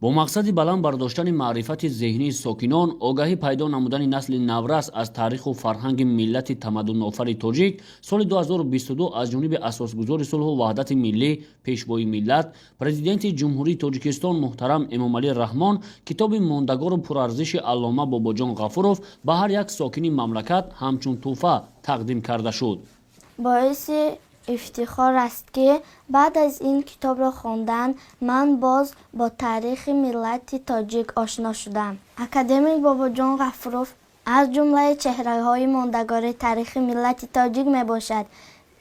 با مقصد بلند برداشتن معرفت ذهنی ساکنان، آگاهی پیدا نمودن نسل نورس از تاریخ و فرهنگ ملت تمدن آفر تاجیک، سال 2022 از جانب اساسگزار صلح و وحدت ملی، پیشوای ملت، پرزیدنت جمهوری تاجیکستان محترم امامعلی رحمان کتاب ماندگار و پرارزش علامه باباجان غفورов به هر یک ساکن مملکت همچون تحفه تقدیم کرده شد. باعث افتخار است که بعد از این کتاب را خواندن من باز با تاریخ ملت تاجیک آشنا شدم. اکادمیک باباجان غفورov از جمله چهره‌های ماندگار تاریخ ملت تاجیک می باشد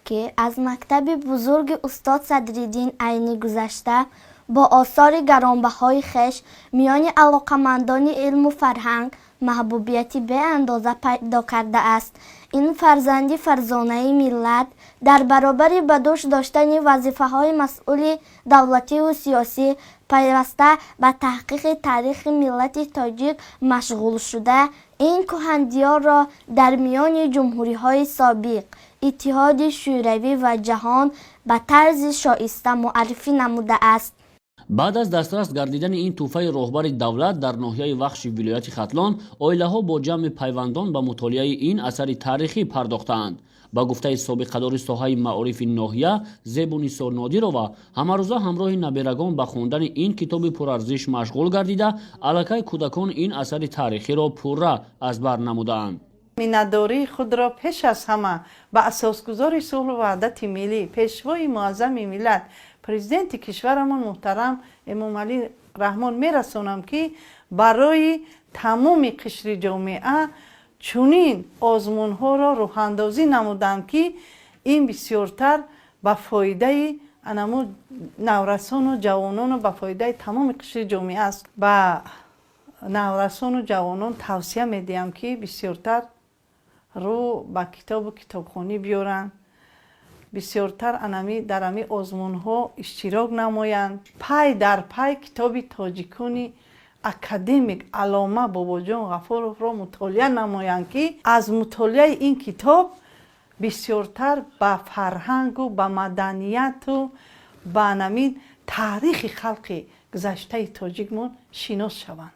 که از مکتب بزرگ استاد صدرالدین عینی گذشته با آثار گرانبهای خویش میان علاقمندان علم و فرهنگ محبوبیتی به اندازه پیدا کرده است. این فرزندی فرزانه ملت در برابر بدوش داشتن وظیفه‌های مسئول دولتی و سیاسی پیوسته به تحقیق تاریخ ملت تاجیک مشغول شده، این کهندیار را در میان جمهوری‌های سابق، اتحاد شوروی و جهان به طرز شایسته معرفی نموده است. بعد از دسترس گردیدن این تحفه راهبر دولت در ناحیه وخش ولایت ختلان، عائله‌ها با جمع پیوندان به مطالعه این اثر تاریخی پرداختند. با گفته سابقه‌دار ساحه معارف ناحیه زیبونیسا نادیرова همروزه همراه نبیرگان به خواندن این کتاب پرارزش مشغول گردیده، الکای کودکان این اثر تاریخی را پورا از بر نمودند. مینتداری خود را پیش از همه به اساسگزار صلح و وحدت ملی، پیشوای معظم ملت، پرزیدنت کشورمان محترم امامعلی رحمان میرسانم که برای تمام قشر جامعه چنین آزمون ها را راه اندازی نمودند که این بسیارتر به فایده نورسان و جوانان و به فایده تمام قشر جامعه است. به نورسان و جوانان توصیه میدیم که بسیارتر رو به کتاب و کتابخوانی بیارن، بسیارتر در امی آزمون ها اشتراک نمایند، پای در پای کتاب تاجیکانی اکادمیک علامه باباجان غفورov را مطالعه نمایند که از مطالعه این کتاب بسیارتر به فرهنگ و به مدنیت و به تاریخ خلق گذشته تاجیکمان شناس شوند.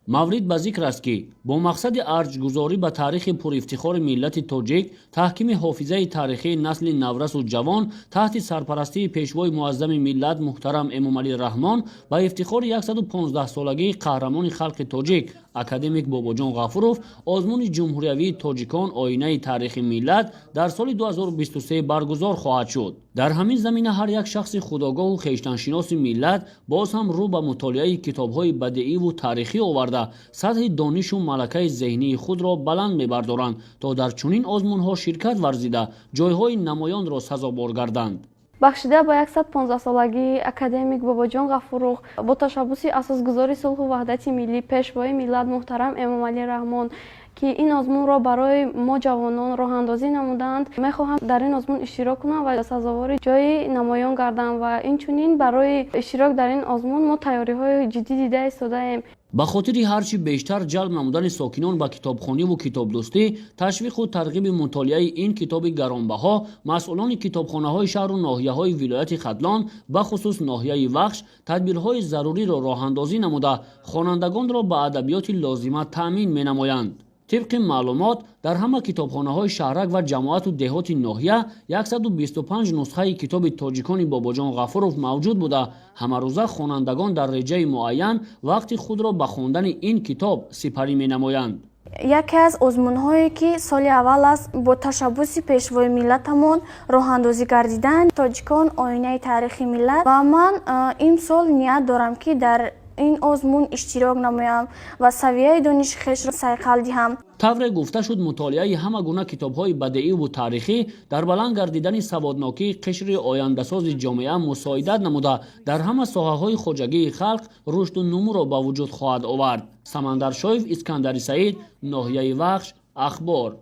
مورد به ذکر است که با مقصد ارجگذاری به تاریخ پرافتخار ملت تاجیک، تحکیم حافظه تاریخی نسل نورس و جوان تحت سرپرستی پیشوای معظم ملت محترم امامعلی رحمان به افتخار 115 سالگی قهرمان خلق تاجیک اکادمیک باباجان غفورov آزمون جمهوری تاجیکان آینه تاریخ ملت در سال 2023 برگزار خواهد شد. در همین زمینه هر یک شخص خودآگاه و خویشتنشناس ملت باز هم رو به مطالعه کتاب‌های بدیعی و تاریخی آورده سطح دانش و ملکه ذهنی خود را بلند می‌بردارند تا در چنین آزمون‌ها شرکت ورزیده جای‌های نمایان را سزاوار گردند. بخشیده با 115 سالگی اکادمیک باباجان غفورov با تشبث اساسگزار صلح و وحدت ملی پیشوای ملت محترم امامعلی رحمان که این آزمون را برای ما جوانان راه اندازی نمودند، میخواهم در این آزمون اشتراک کنم و سزاوار جای نمایان گردم و این چنین برای اشتراک در این آزمون ما تیاری‌های جدی دیده ایستاده ایم. به خاطر هرچی بیشتر جلب نمودن ساکنان به کتابخوانی و کتاب دوستی، تشویق و ترغیب مطالعه این کتاب گرانبها، مسئولان کتابخانه‌های شهر و ناحیه‌های ولایت ختلان به خصوص ناحیه وخش تدبیرهای ضروری را راه اندازی نموده خوانندگان را به ادبیات لازمه تأمین می‌نمایند. طبق معلومات در همه کتابخانه‌های شهرک و جماعت و دهات ناحیه 125 نسخه کتاب تاجیکان باباجان غفورov موجود بوده. همه روزه خوانندگان در رجه معین وقت خود را به خواندن این کتاب سپری می‌نمایند. یکی از آزمون‌هایی که سال اول است با تشبث پیشوای ملتمان راه اندازی گردیدن تاجیکان آینه تاریخ ملت و من این سال نیت دارم که در این آزمون اشتراک نمایم و سویه دانش خویش را صیقل دهم. طور گفته شد مطالعه همه گونه کتاب‌های بدیعی و تاریخی در بلند گردیدن سوادناکی قشر آینده‌ساز جامعه مساعدت نموده در همه ساحه‌های خوجگی خلق رشد و نمو را به وجود خواهد آورد. سمندر شایف، اسکندری سعید، ناحیه وخش، اخبار.